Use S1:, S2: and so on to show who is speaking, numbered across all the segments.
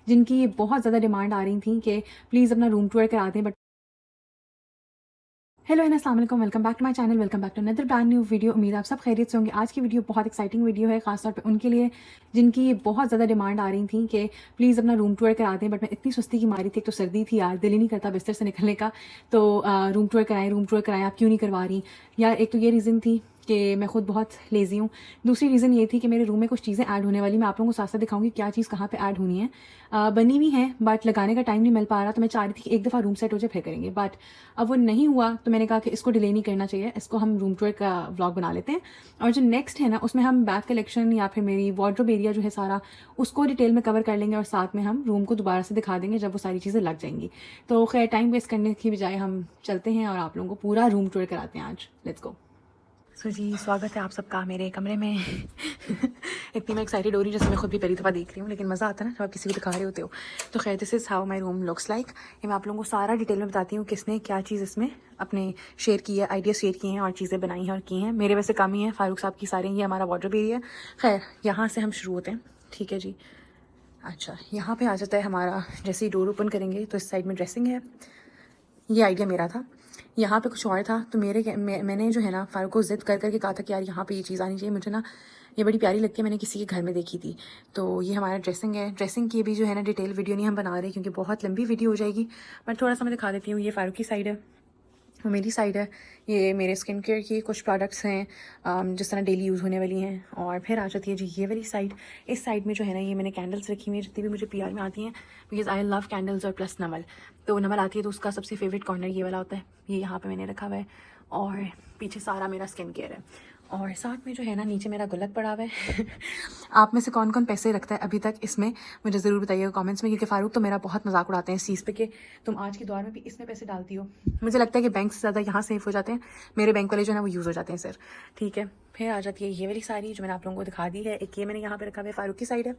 S1: जिनकी बहुत ज़्यादा डिमांड आ रही थी कि प्लीज़ अपना रूम टूर करा दें। बट हेलो एंड अस्सलाम वालेकुम, welcome back to my channel, welcome back to another brand new video. उम्मीद है आप सब खैरियत से होंगे। आज की वीडियो बहुत एक्साइटिंग वीडियो है, खासतौर पे उनके लिए जिनकी बहुत ज़्यादा डिमांड आ रही थी कि प्लीज़ अपना रूम टूर करा दें। बट मैं इतनी सुस्ती की मारी थी, एक तो सर्दी थी यार, दिल ही नहीं करता बिस्तर से निकलने का। तो रूम टूर कराएं, आप क्यों नहीं करवा रही यार। एक तो ये रीज़न थी कि मैं खुद बहुत लेज़ी हूँ। दूसरी रीज़न ये थी कि मेरे रूम में कुछ चीज़ें ऐड होने वाली, मैं आप लोगों को साथ साथ दिखाऊंगी क्या चीज़ कहाँ पे ऐड होनी है। बनी हुई है बट लगाने का टाइम नहीं मिल पा रहा, तो मैं चाह रही थी कि एक दफ़ा रूम सेट हो जाए फिर करेंगे। बट अब वो नहीं हुआ, तो मैंने कहा कि इसको डिले नहीं करना चाहिए, इसको हम रूम टूर का व्लॉग बना लेते हैं। और जो नेक्स्ट है ना, उसमें हम बैग कलेक्शन या फिर मेरी वार्डरोब एरिया जो है सारा, उसको डिटेल में कवर कर लेंगे और साथ में हम रूम को दोबारा से दिखा देंगे जब वो सारी चीज़ें लग जाएंगी। तो खैर टाइम वेस्ट करने की बजाय हम चलते हैं और आप लोगों को पूरा रूम टूर कराते हैं आज। Let's go. सो जी, स्वागत है आप सबका मेरे कमरे में। इतनी मैं एक्साइटेड हो रही हूँ जैसे मैं खुद भी पहली दफ़ा देख रही हूँ, लेकिन मज़ा आता है ना जब आप किसी को दिखा रहे होते हो। तो खैर this is how my room looks like. ये मैं आप लोगों को सारा डिटेल में बताती हूँ किसने क्या चीज़ इसमें अपने शेयर की है, आइडिया शेयर किए हैं और चीज़ें बनाई हैं और की हैं। मेरे वैसे कम ही है, फारूक साहब की सारे। ये हमारा वार्डरोब एरिया है। खैर यहाँ से हम शुरू होते हैं, ठीक है जी। अच्छा, यहाँ पर आ जाता है हमारा, जैसे ही डोर ओपन करेंगे तो इस साइड में ड्रेसिंग है। ये आइडिया मेरा था, यहाँ पे कुछ और था, तो मैंने जो है ना फारूक को ज़िद कर करके कहा था कि यार यहाँ पे ये चीज़ आनी चाहिए मुझे ना, ये बड़ी प्यारी लगती है, मैंने किसी के घर में देखी थी। तो ये हमारा ड्रेसिंग है। ड्रेसिंग की भी जो है ना डिटेल वीडियो नहीं हम बना रहे क्योंकि बहुत लंबी वीडियो हो जाएगी, बट थोड़ा सा मैं दिखा देती हूँ। ये फारूक की साइड है, वो मेरी साइड है। ये मेरे स्किन केयर की कुछ प्रोडक्ट्स हैं जिस तरह डेली यूज़ होने वाली हैं। और फिर आ जाती है जी ये वाली साइड। इस साइड में जो है ना, ये मैंने कैंडल्स रखी हुई हैं जितनी भी मुझे पीआर में आती हैं, बिकॉज आई लव कैंडल्स और प्लस नमल। तो नमल आती है तो उसका सबसे फेवरेट कॉर्नर ये वाला होता है, ये यहाँ पे मैंने रखा हुआ है। और पीछे सारा मेरा स्किन केयर है। और साथ में जो है ना नीचे मेरा गुल्लक पड़ा हुआ है। आप में से कौन कौन पैसे रखता है अभी तक इसमें, मुझे ज़रूर बताइएगा कमेंट्स में, क्योंकि फारूक तो मेरा बहुत मजाक उड़ाते हैं इस चीज़ पे कि तुम आज के दौर में भी इसमें पैसे डालती हो। मुझे लगता है कि बैंक से ज़्यादा यहाँ सेव हो जाते हैं, मेरे बैंक वाले जो है ना वो यूज़ हो जाते हैं सर। ठीक है, फिर आ जाती है ये वाली सारी जो मैंने आप लोगों को दिखा दी है। एक ये मैंने यहाँ पे रखा हुआ है, फारूक की साइड है।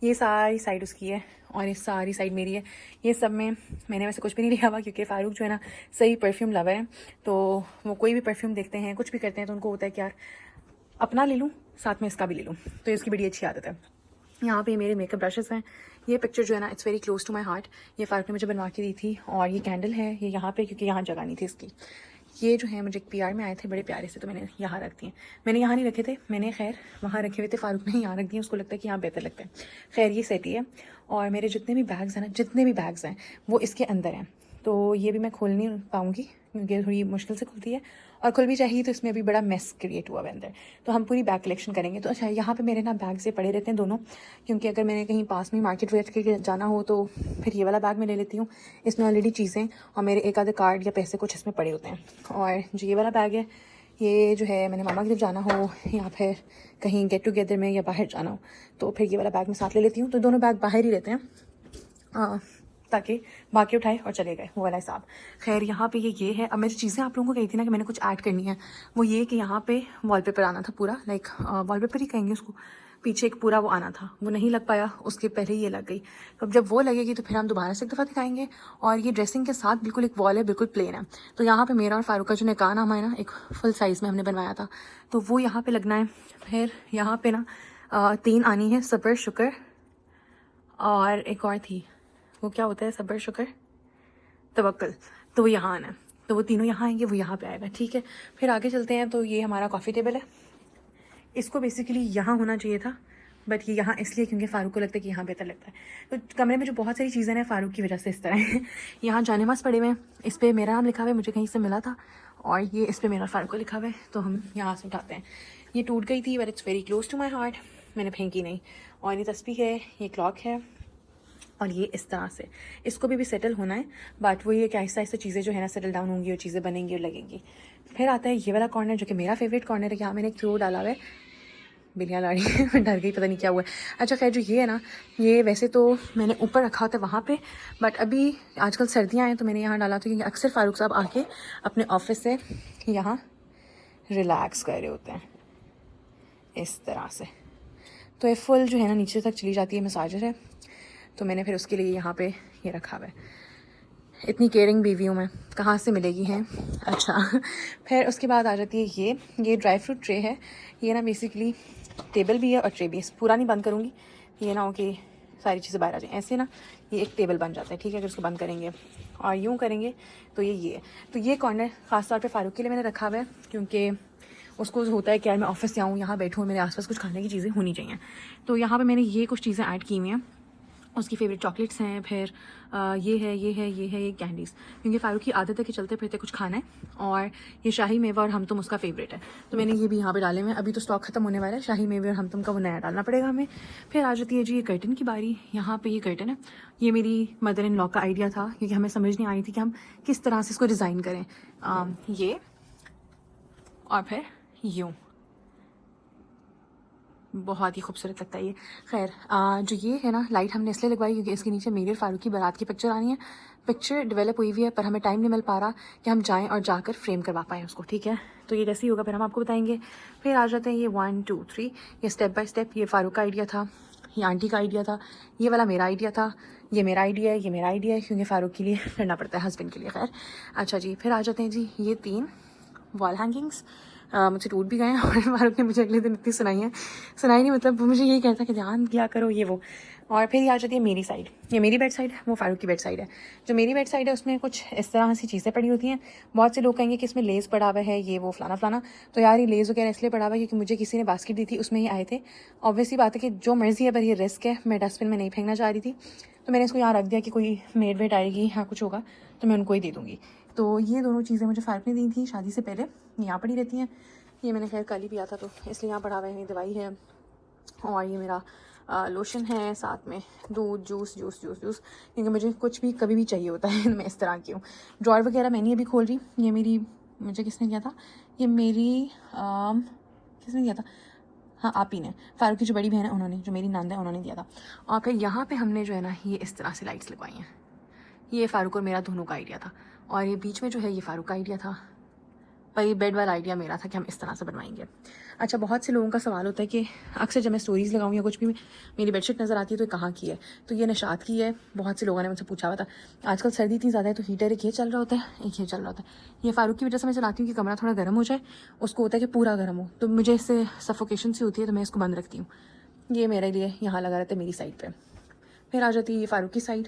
S1: ये सारी साइड उसकी है और ये सारी साइड मेरी है। ये सब में मैंने वैसे कुछ भी नहीं लिखा हुआ क्योंकि फारूक जो है ना सही परफ्यूम लवर है। तो वो कोई भी परफ्यूम देखते हैं, कुछ भी करते हैं, तो उनको होता है कि यार अपना ले लूँ साथ में इसका भी ले लूँ। तो इसकी बड़ी अच्छी आदत है। यहाँ पे मेरे मेकअप ब्रशेस हैं। ये पिक्चर जो है ना it's very close to my heart, ये फारूक ने मुझे बनवा के दी थी। और ये कैंडल है, ये यहाँ पे क्योंकि यहाँ जगह नहीं थी इसकी। ये जो है मुझे एक पीआर में आए थे बड़े प्यारे से, तो मैंने यहाँ रख दिए। मैंने यहाँ नहीं रखे थे, मैंने खैर वहाँ रखे हुए थे, फारूक ने यहाँ रख दिए, उसको लगता है कि यहाँ बेहतर लगता है। खैर ये सेट ही है। और मेरे जितने भी बैग्स हैं ना, जितने भी बैग्स हैं वो इसके अंदर हैं। तो ये भी मैं खोल नहीं पाऊँगी क्योंकि थोड़ी मुश्किल से खुलती है, और खुल भी चाहिए तो इसमें अभी बड़ा मेस क्रिएट हुआ है अंदर। तो हम पूरी बैग कलेक्शन करेंगे। तो अच्छा, यहाँ पे मेरे ना बैग से पड़े रहते हैं दोनों, क्योंकि अगर मैंने कहीं पास में मार्केट वेट के जाना हो तो फिर ये वाला बैग मैं ले लेती हूँ। इसमें ऑलरेडी चीज़ें और मेरे एक आधे कार्ड या पैसे कुछ इसमें पड़े होते हैं। और जो ये वाला बैग है, ये जो है मैंने मामा की तरफ जाना हो या फिर कहीं गेट टुगेदर में या बाहर जाना हो तो फिर ये वाला बैग मैं साथ ले लेती हूँ। तो दोनों बैग बाहर ही रहते हैं ताकि बाकी उठाए और चले गए, वो वाला हिसाब। खैर यहाँ पे ये है। अब मेरी चीज़ें आप लोगों को कही थी ना कि मैंने कुछ ऐड करनी है, वो ये कि यहाँ पे वॉलपेपर आना था पूरा, लाइक वॉलपेपर ही कहेंगे उसको। पीछे एक पूरा वो आना था, वो नहीं लग पाया, उसके पहले ये लग गई। तो अब जब वो लगेगी तो फिर हम दोबारा से एक दफ़ा दिखाएंगे। और ये ड्रेसिंग के साथ बिल्कुल एक वॉल है, बिल्कुल प्लेन है। तो यहाँ पर मेरा और फारूक का जो निकाह नामा है ना, एक फुल साइज़ में हमने बनवाया था, तो वो यहाँ पर लगना है। फिर यहाँ पर ना 3 आनी है, सब्र शुक्र और एक और थी, वो क्या होता है, सब्र शुक्र तवक्कल, तो वो यहाँ आना है। तो वो तीनों यहाँ आएंगे, वो यहाँ पे आएगा, ठीक है। फिर आगे चलते हैं। तो ये हमारा कॉफ़ी टेबल है, इसको बेसिकली यहाँ होना चाहिए था, बट ये यहाँ इसलिए क्योंकि फारूक को लगता है कि यहाँ बेहतर लगता है। तो कमरे में जो बहुत सारी चीज़ें हैं फारूक की वजह से इस तरह है। यहाँ जानेमाज़ पड़े हुए हैं, इस पर मेरा नाम लिखा हुआ है, मुझे कहीं से मिला था, और ये इस पर मेरा फारूक को लिखा हुआ है, तो हम यहाँ से उठाते हैं। ये टूट गई थी but it's very close to my heart, मैंने फेंकी नहीं। और ये तस्बीह है, ये क्लॉक है, और ये इस तरह से इसको भी सेटल होना है। बट वो ये कि आहिस्ता आहिस्ता चीज़ें जो है ना सेटल डाउन होंगी और चीज़ें बनेंगी और लगेंगी। फिर आता है ये वाला कॉर्नर जो कि मेरा फेवरेट कॉर्नर है। यहाँ मैंने एक थ्रो डाला हुआ है, बिल्लियाँ ला रही है, डर गई, पता नहीं क्या हुआ है। अच्छा खैर, जो ये है ना, ये वैसे तो मैंने ऊपर रखा होता है वहाँ पे, बट अभी आजकल सर्दियाँ हैं तो मैंने यहाँ डाला था क्योंकि अक्सर फारूक साहब आके अपने ऑफिस से यहाँ रिलैक्स कर रहे होते हैं इस तरह से। तो ये फुल जो है ना नीचे तक चली जाती है, मसाजर है, तो मैंने फिर उसके लिए यहाँ पे ये रखा हुआ है। इतनी केयरिंग बीवी हूँ मैं, कहाँ से मिलेगी हैं। अच्छा फिर उसके बाद आ जाती है ये ड्राई फ्रूट ट्रे है। ये ना बेसिकली टेबल भी है और ट्रे भी है, पूरा नहीं बंद करूँगी, ये ना हो कि सारी चीज़ें बाहर आ जाएँ। ऐसे ना ये एक टेबल बन जाता है, ठीक है। अगर उसको बंद करेंगे और यूँ करेंगे तो ये है। तो ये कॉर्नर ख़ास तौर पे फ़ारूक के लिए मैंने रखा हुआ है, क्योंकि उसको होता है कि यार मैं ऑफिस से आऊँ, यहाँ बैठूँ, मेरे आसपास कुछ खाने की चीज़ें होनी चाहिए। तो यहाँ पे मैंने ये कुछ चीज़ें ऐड की हुई हैं। उसकी फेवरेट चॉकलेट्स हैं, फिर ये है, ये है, ये है, ये कैंडीज़, क्योंकि फ़ारूक की आदत है कि चलते फिरते कुछ खाना है। और ये शाही मेवा और हम तुम उसका फेवरेट है, तो मैंने ये भी यहाँ पे डाले हुए हैं। अभी तो स्टॉक ख़त्म होने वाला है शाही मेवे और हम तुम का, वो नया डालना पड़ेगा हमें। फिर आ जाती है जी ये कर्टन की बारी। यहाँ पे ये कर्टन है, ये मेरी मदर इन लॉ का आइडिया था, क्योंकि हमें समझ नहीं आ रही थी कि हम किस तरह से इसको डिज़ाइन करें। ये और फिर यूँ बहुत ही खूबसूरत लगता है ये। खैर जो ये है ना लाइट हमने इसलिए लगवाई क्योंकि इसके नीचे मेरी और फ़ारूक की बारात की पिक्चर आनी है। पिक्चर डेवलप हुई हुई है, पर हमें टाइम नहीं मिल पा रहा कि हम जाएं और जाकर फ्रेम करवा पाएँ उसको, ठीक है। तो ये जैसे ही होगा फिर हम आपको बताएंगे। फिर आ जाते हैं ये 1 2 3, ये स्टेप बाय स्टेप। ये फ़ारूक का आइडिया था, ये आंटी का आइडिया था, ये वाला मेरा आइडिया था, ये मेरा आइडिया है, ये मेरा आइडिया है, क्योंकि फ़ारूक के लिए करना पड़ता है, हस्बैंड के लिए। खैर अच्छा जी, फिर आ जाते हैं जी ये 3 वॉल हैंगिंग्स। मुझे टूट भी गए हैं और फ़ारूक ने मुझे अगले दिन इतनी सुनाई नहीं, मतलब वो मुझे यही कहता कि ध्यान किया करो ये वो। और फिर ये आ जाती है मेरी साइड, ये मेरी बेड साइड, वो फ़ारूक की बेड साइड है। जो मेरी बेड साइड है उसमें कुछ इस तरह से चीज़ें पड़ी होती हैं। बहुत से लोग कहेंगे कि इसमें लेज़ पड़ा हुआ है, ये वो फलाना फलाना। तो यार ये लेज़ वगैरह इसलिए पड़ा हुआ है क्योंकि मुझे किसी ने बास्केट दी थी, उसमें ये आए थे। ऑब्वियसली बात है कि जो मर्ज़ी है, पर ये रिस्क है, मैं डस्टबिन में नहीं फेंकना चाह रही थी, तो मैंने इसको यहाँ रख दिया कि कोई मेड वेड आएगी या कुछ होगा तो मैं उनको ही दे दूँगी। तो ये दोनों चीज़ें मुझे फ़ारूक ने दी थी शादी से पहले, यहाँ पड़ी रहती हैं। ये मैंने खैर कल ही पिया था तो इसलिए यहाँ पड़ा हुआ है, दवाई है। और ये मेरा लोशन है, साथ में दूध, जूस, क्योंकि मुझे कुछ भी कभी भी चाहिए होता है मैं इस तरह की हूँ। ड्रॉर वगैरह मैं नहीं अभी खोल रही, ये मेरी, मुझे किसने दिया था, ये मेरी किसने दिया था, हाँ आप ही ने, फ़ारूक की जो बड़ी बहन है उन्होंने, जो मेरी नंद है उन्होंने दिया था। और फिर यहाँ पे हमने जो है ना ये इस तरह से लाइट्स लगवाई हैं। ये फ़ारूक और मेरा दोनों का आइडिया था, और ये बीच में जो है ये फ़ारूक का आइडिया था, पर ये बेड वाला आइडिया मेरा था कि हम इस तरह से बनवाएंगे। अच्छा, बहुत से लोगों का सवाल होता है कि अक्सर जब मैं स्टोरीज़ लगाऊँ या कुछ भी मेरी बेडशीट नज़र आती है तो ये कहाँ की है, तो ये निशात की है। बहुत से लोगों ने मुझसे पूछा हुआ था। आजकल सर्दी इतनी ज़्यादा है तो हीटर एक ये चल रहा होता है, एक ये चल रहा होता है। ये फ़ारूक की वजह से मैं चलाती हूँ कि कमरा थोड़ा गर्म हो जाए, उसको होता है कि पूरा गर्म हो, तो मुझे इससे सफोकेशन सी होती है, तो मैं इसको बंद रखती हूँ। ये मेरे लिए यहाँ लगा रहता है मेरी साइड पर। फिर आ जाती है ये फ़ारूक की साइड।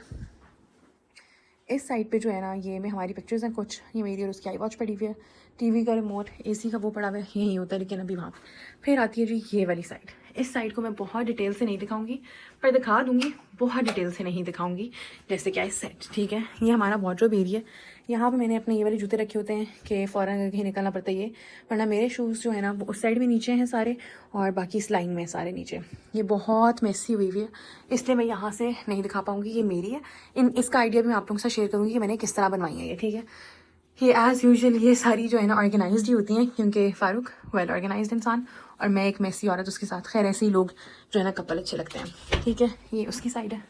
S1: इस साइड पे जो है ना ये में हमारी पिक्चर्स हैं कुछ, ये मेरी और उसकी आई वॉच पड़ी हुई है, टीवी का रिमोट, एसी का वो पड़ा हुआ है, यही होता है लेकिन अभी वहाँ पे। फिर आती है जी ये वाली साइड। इस साइड को मैं बहुत डिटेल से नहीं दिखाऊंगी, पर दिखा दूंगी, बहुत डिटेल से नहीं दिखाऊंगी। जैसे क्या इस साइड, ठीक है, ये हमारा वार्डरोब एरिया। यहाँ पे मैंने अपने ये वाले जूते रखे होते हैं कि फ़ौरन अगर कहीं निकलना पड़ता है ये, वरना मेरे शूज़ जो है ना वो उस साइड में नीचे हैं सारे, और बाकी इस लाइन में सारे नीचे। ये बहुत मेसी हुई हुई है, इसलिए मैं यहाँ से नहीं दिखा पाऊँगी, ये मेरी है। इसका आइडिया भी मैं आप लोगों के साथ शेयर करूँगी कि मैंने किस तरह बनवाई है ये, ठीक है। ये एज़ यूजुअल ये सारी जो है ना ऑर्गेनाइज्ड ही होती हैं, क्योंकि फ़ारूक वेल ऑर्गेनाइज्ड इंसान और मैं एक मेसी औरत उसके साथ। खैर ऐसे ही लोग जो है ना कपल अच्छे लगते हैं, ठीक है। ये उसकी साइड है,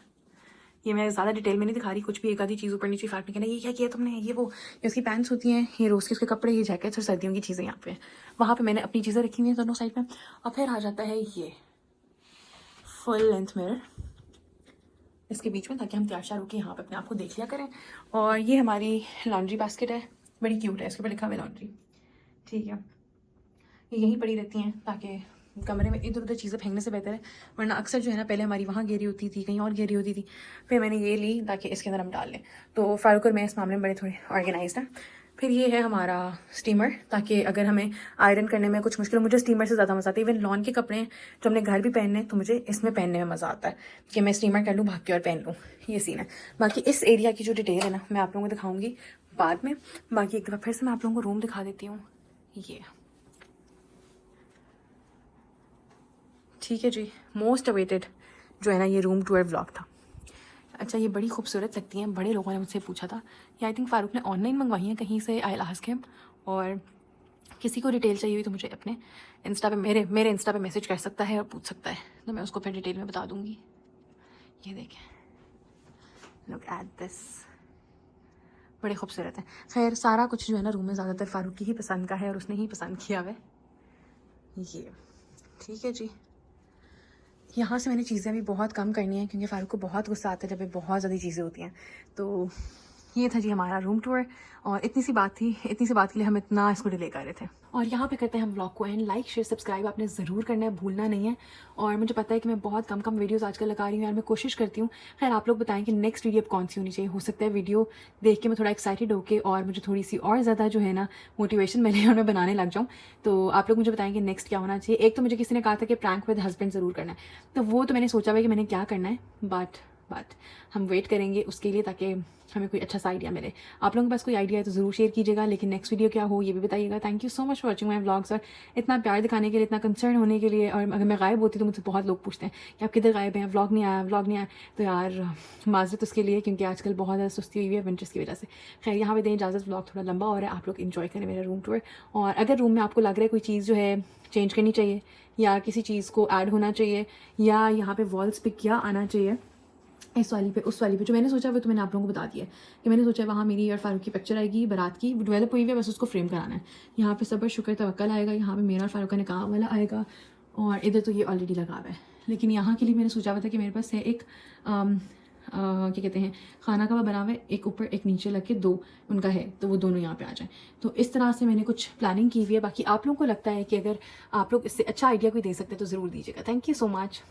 S1: ये मैं ज़्यादा डिटेल में नहीं दिखा रही, कुछ भी एक आधी चीज़ ऊपर नीचे फ़ारूक ने कहना ये क्या किया तुमने, ये वो। ये उसकी पैंट्स होती हैं, ये रोज़ के उसके कपड़े, ये जैकेट्स और सर्दियों की चीज़ें यहाँ पे। वहाँ पे मैंने अपनी चीज़ें रखी हुई हैं दोनों साइड में। और फिर आ जाता है ये फुल लेंथ मिरर इसके बीच में, ताकि हम तैयार श्यार होकर यहाँ पे अपने आप को देख लिया करें। और ये हमारी लॉन्ड्री बास्केट है, बड़ी क्यूट है, इसके ऊपर लिखा हुआ है लॉन्ड्री, ठीक है। ये यहीं पड़ी रहती हैं ताकि कमरे में इधर उधर चीज़ें फेंकने से बेहतर है, वरना अक्सर जो है ना पहले हमारी वहाँ गिरी होती थी, कहीं और गिरी होती थी। फिर मैंने ये ली ताकि इसके अंदर हम डाल लें। तो फ़ारूक और मैं इस मामले में बड़े थोड़े ऑर्गेनाइज्ड हैं। फिर ये है हमारा स्टीमर, ताकि अगर हमें आयरन करने में कुछ मुश्किल, मुझे स्टीमर से ज़्यादा मज़ा आता है। इवन लॉन के कपड़े जो हमने घर भी पहनने तो मुझे इसमें पहनने में मज़ा आता है कि मैं स्टीमर कर लूँ, भाग के और पहन लूँ, ये सीन है। बाकी इस एरिया की जो डिटेल है ना मैं आप लोगों को दिखाऊँगी बाद में। बाकी एक दफ़ा फिर से मैं आप लोगों को रूम दिखा देती हूँ, ये ठीक है जी। मोस्ट अवेटेड जो है ना ये रूम टूर व्लॉग था। अच्छा, ये बड़ी खूबसूरत लगती हैं, बड़े लोगों ने मुझसे पूछा था। ये आई थिंक फ़ारूक ने ऑनलाइन मंगवाई हैं कहीं से, आई आस्क हिम। और किसी को डिटेल चाहिए हुई तो मुझे अपने इंस्टा पे मेरे इंस्टा पे मैसेज कर सकता है और पूछ सकता है, तो मैं उसको फिर डिटेल में बता दूँगी। ये देखें, लुक एट दिस, बड़े खूबसूरत हैं। खैर सारा कुछ जो है ना रूम में ज़्यादातर फ़ारूक की ही पसंद का है और उसने ही पसंद किया हुआ है ये, ठीक है जी। यहाँ से मैंने चीज़ें भी बहुत कम करनी हैं क्योंकि फ़ारूक को बहुत गुस्सा आता है जब ये बहुत ज़्यादा चीज़ें होती हैं। तो ये था जी हमारा रूम टूर, और इतनी सी बात थी, इतनी सी बात के लिए हम इतना इसको डिले कर रहे थे। और यहाँ पे करते हैं हम व्लॉग को एंड। लाइक शेयर सब्सक्राइब आपने ज़रूर करना है, भूलना नहीं है। और मुझे पता है कि मैं बहुत कम कम वीडियोस आजकल लगा रही हूँ यार, मैं कोशिश करती हूँ। खैर आप लोग बताएं कि नेक्स्ट वीडियो अब कौन सी होनी चाहिए। हो सकता है वीडियो देख के मैं थोड़ा एक्साइटेड होके और मुझे थोड़ी सी और ज़्यादा जो है ना मोटिवेशन मिले और मैं बनाने लग जाऊँ। तो आप लोग मुझे बताएं कि नेक्स्ट क्या होना चाहिए। एक तो मुझे किसी ने कहा था कि प्रैंक विद हस्बैंड ज़रूर करना है, तो वो तो मैंने सोचा हुआ है कि मैंने क्या करना है, बट हम वेट करेंगे उसके लिए ताकि हमें कोई अच्छा सा आइडिया मिले। आप लोगों के पास कोई आइडिया है तो ज़रूर शेयर कीजिएगा, लेकिन नेक्स्ट वीडियो क्या हो ये भी बताइएगा। Thank you so much for watching my vlogs, और इतना प्यार दिखाने के लिए, इतना कंसर्न होने के लिए। और अगर मैं गायब होती तो मुझसे बहुत लोग पूछते हैं कि आप किधर गायब हैं, व्लॉग नहीं आया, व्लॉग नहीं आया। तो यार माजरत उसके लिए, क्योंकि आजकल बहुत ज़्यादा सुस्ती हुई है विंटर्स की वजह से। खैर यहाँ पे दें इजाज़त, व्लॉग थोड़ा लंबा हो रहा है, आप लोग इन्जॉय करें मेरा रूम टूर। और अगर रूम में आपको लग रहा है कोई चीज़ जो है चेंज करनी चाहिए, या किसी चीज़ को ऐड होना चाहिए, या यहाँ पे वॉल्स पे क्या आना चाहिए, इस वाली पे उस वाली पे, जो मैंने सोचा वो तो मैंने आप लोगों को बता दिया कि मैंने सोचा वहाँ मेरी और फारूक की पिक्चर आएगी, बारात की डेवलप हुई है, बस उसको फ्रेम कराना है। यहाँ पे सबर शुक्र तवक्कल आएगा, यहाँ पे मेरा और फारूक का निकाह वाला आएगा, और इधर तो ये ऑलरेडी लगा हुआ है। लेकिन यहाँ के लिए मैंने सोचा हुआ था कि मेरे पास है एक क्या कहते हैं, खाना का बना हुआ है, एक ऊपर एक नीचे लग के दो उनका है, तो वो दोनों यहाँ पे आ जाएं। तो इस तरह से मैंने कुछ प्लानिंग की हुई है। बाकी आप लोगों को लगता है कि अगर आप लोग इससे अच्छा आइडिया कोई दे सकते हैं तो ज़रूर दीजिएगा। Thank you so much.